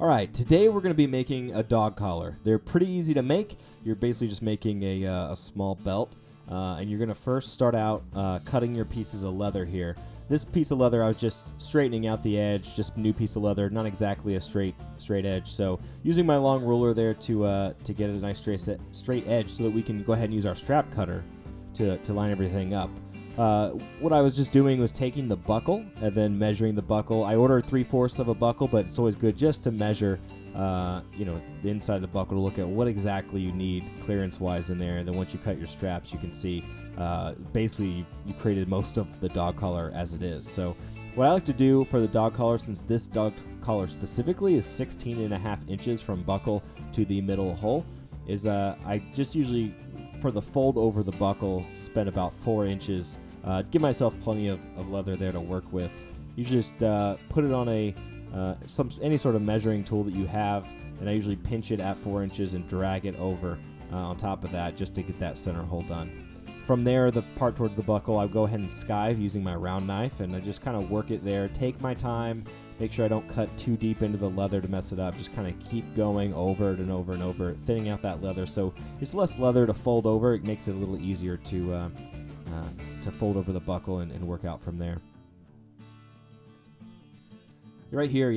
All right, today we're going to be making a dog collar. They're pretty easy to make. You're basically just making a small belt, and you're going to first start out cutting your pieces of leather here. This piece of leather, I was just straightening out the edge, just a new piece of leather, not exactly a straight edge. So using my long ruler there to get a nice straight edge so that we can go ahead and use our strap cutter to line everything up. What I was just doing was taking the buckle and then measuring the buckle. I ordered 3/4 of a buckle, but it's always good just to measure, the inside of the buckle to look at what exactly you need clearance-wise in there. And then once you cut your straps, you can see basically you created most of the dog collar as it is. So what I like to do for the dog collar, since this dog collar specifically is 16.5 inches from buckle to the middle hole, is I just usually, for the fold over the buckle, spend about 4 inches. Give myself plenty of leather there to work with. You just put it on any sort of measuring tool that you have, and I usually pinch it at 4 inches and drag it over on top of that just to get that center hole done. From there, the part towards the buckle, I'll go ahead and skive using my round knife, and I just kind of work it there. Take my time, make sure I don't cut too deep into the leather to mess it up. Just kind of keep going over it and over and over, thinning out that leather. So it's less leather to fold over. It makes it a little easier to fold over the buckle and work out from there. Right here,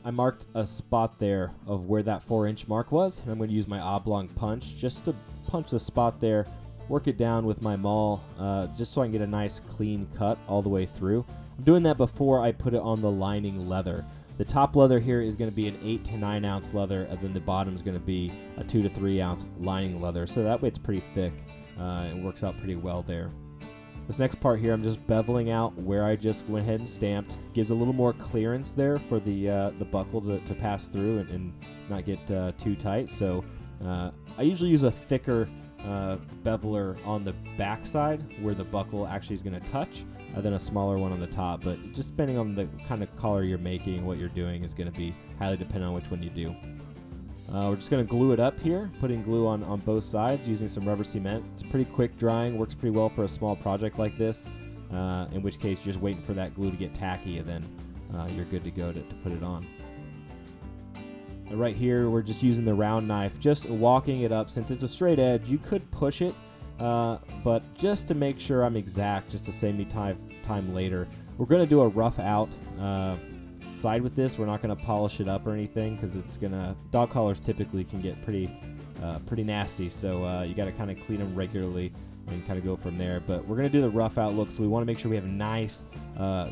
I marked a spot there of where that 4-inch mark was, and I'm going to use my oblong punch just to punch the spot there, work it down with my maul, just so I can get a nice clean cut all the way through. I'm doing that before I put it on the lining leather. The top leather here is going to be an 8 to 9 ounce leather, and then the bottom is going to be a 2 to 3 ounce lining leather, so that way it's pretty thick. It works out pretty well there. This next part here, I'm just beveling out where I just went ahead and stamped. Gives a little more clearance there for the buckle to pass through and not get too tight. So I usually use a thicker beveler on the back side where the buckle actually is going to touch, than a smaller one on the top. But just depending on the kind of collar you're making, what you're doing is going to be highly dependent on which one you do. We're just going to glue it up here, putting glue on both sides using some rubber cement. It's pretty quick drying, works pretty well for a small project like this, in which case you're just waiting for that glue to get tacky, and then you're good to go to put it on. And right here, we're just using the round knife, just walking it up. Since it's a straight edge, you could push it, but just to make sure I'm exact, just to save me time later, we're going to do a rough out side with this. We're not going to polish it up or anything because dog collars typically can get pretty nasty, so you got to kind of clean them regularly and kind of go from there. But we're going to do the rough out look, so we want to make sure we have nice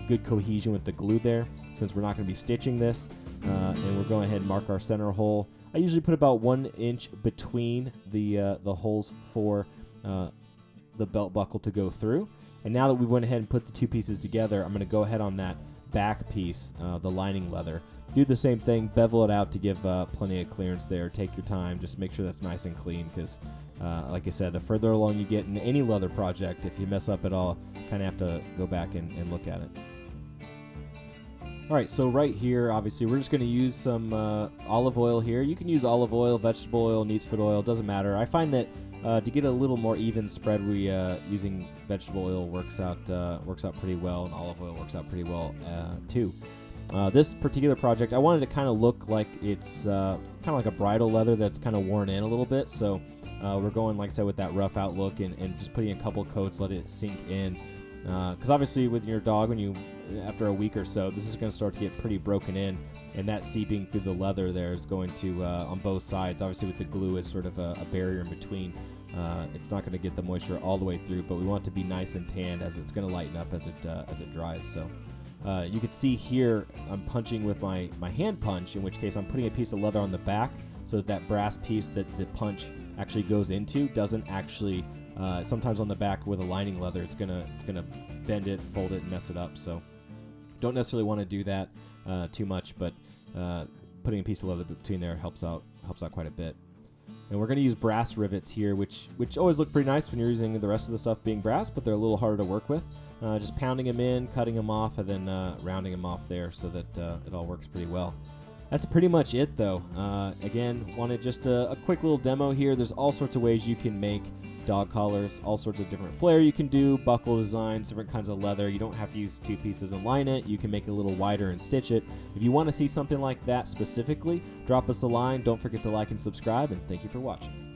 good cohesion with the glue there, since we're not going to be stitching this. And we're going ahead and mark our center hole. I usually put about 1 inch between the holes for the belt buckle to go through. And now that we went ahead and put the two pieces together, I'm going to go ahead on that back piece, the lining leather. Do the same thing, bevel it out to give plenty of clearance there. Take your time, just make sure that's nice and clean, because like I said, the further along you get in any leather project, if you mess up at all, kind of have to go back and look at it. All right, so right here, obviously, we're just going to use some olive oil here. You can use olive oil, vegetable oil, neatsfoot oil, doesn't matter. I find that to get a little more even spread, using vegetable oil works out pretty well, and olive oil works out pretty well too. This particular project, I wanted to kind of look like it's kind of like a bridle leather that's kind of worn in a little bit. So we're going, like I said, with that rough out look and just putting a couple coats, let it sink in. Because obviously with your dog, after a week or so, this is going to start to get pretty broken in, and that seeping through the leather there is going to, on both sides, obviously with the glue as sort of a barrier in between, it's not going to get the moisture all the way through, but we want it to be nice and tanned as it's going to lighten up as it dries. So you can see here I'm punching with my hand punch, in which case I'm putting a piece of leather on the back so that brass piece that the punch actually goes into doesn't actually, sometimes on the back with a lining leather, it's gonna bend it, fold it, and mess it up. So don't necessarily want to do that too much, but putting a piece of leather between there helps out quite a bit. And we're going to use brass rivets here, which always look pretty nice when you're using the rest of the stuff being brass, but they're a little harder to work with. Just pounding them in, cutting them off, and then rounding them off there so that it all works pretty well. That's pretty much it, though. Again, wanted just a quick little demo here. There's all sorts of ways you can make dog collars, all sorts of different flair you can do, buckle designs, different kinds of leather. You don't have to use 2 pieces and line it. You can make it a little wider and stitch it. If you want to see something like that specifically, drop us a line. Don't forget to like and subscribe, and thank you for watching.